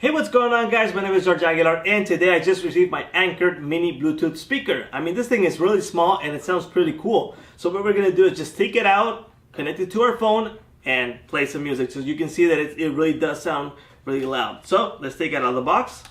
Hey, what's going on, guys? My name is George Aguilar, and today I just received my Ancord mini Bluetooth speaker. I mean, this thing is really small and it sounds pretty cool. So what we're gonna do is just take it out, connect it to our phone, and play some music. So you can see that it really does sound really loud. So let's take it out of the box.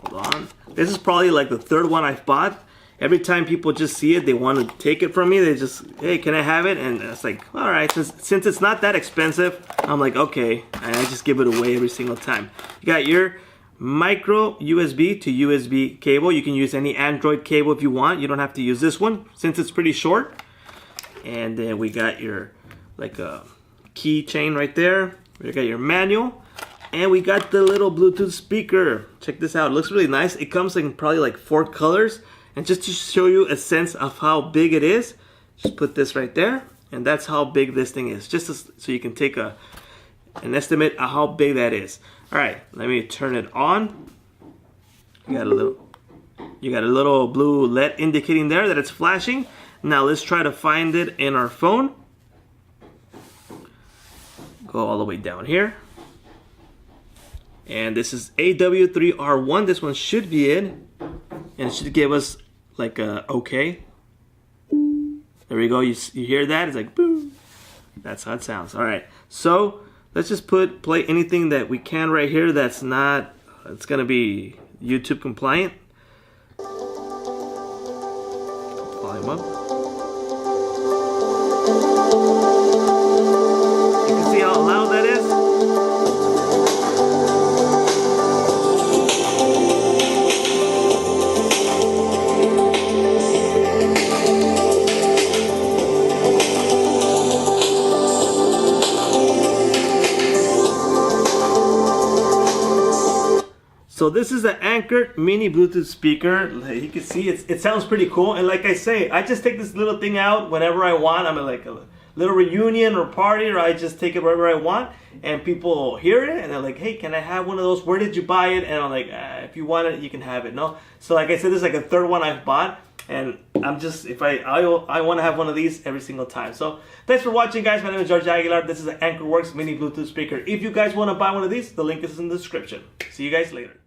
Hold on. This is probably like the third one I've bought. Every time people just see it, they want to take it from me. They just, hey, can I have it? And it's like, all right, since it's not that expensive, I'm like, okay. And I just give it away every single time. You got your micro USB to USB cable. You can use any Android cable if you want. You don't have to use this one since it's pretty short. And then we got your like a keychain right there. We got your manual. And we got the little Bluetooth speaker. Check this out. It looks really nice. It comes in probably like 4 colors. And just to show you a sense of how big it is, just put this right there, and that's how big this thing is. Just so you can take an estimate of how big that is. All right, let me turn it on. You got a little blue LED indicating there that it's flashing. Now let's try to find it in our phone. Go all the way down here. And this is AW3R1. This one should be in, and it should give us like a okay. There we go. You hear that? It's like boom. That's how it sounds. All right. So let's just play anything that we can right here. That's not. It's gonna be YouTube compliant. Volume up. You can see how loud that is. So this is the Ancord mini Bluetooth speaker. Like you can see it sounds pretty cool. And like I say, I just take this little thing out whenever I want. I'm at like a little reunion or party, or I just take it wherever I want. And people hear it and they're like, hey, can I have one of those? Where did you buy it? And I'm like, if you want it, you can have it. No. So like I said, this is like a third one I've bought. And I'm just, if I want to have one of these every single time. So thanks for watching, guys. My name is George Aguilar. This is the Ancord Works mini Bluetooth speaker. If you guys want to buy one of these, the link is in the description. See you guys later.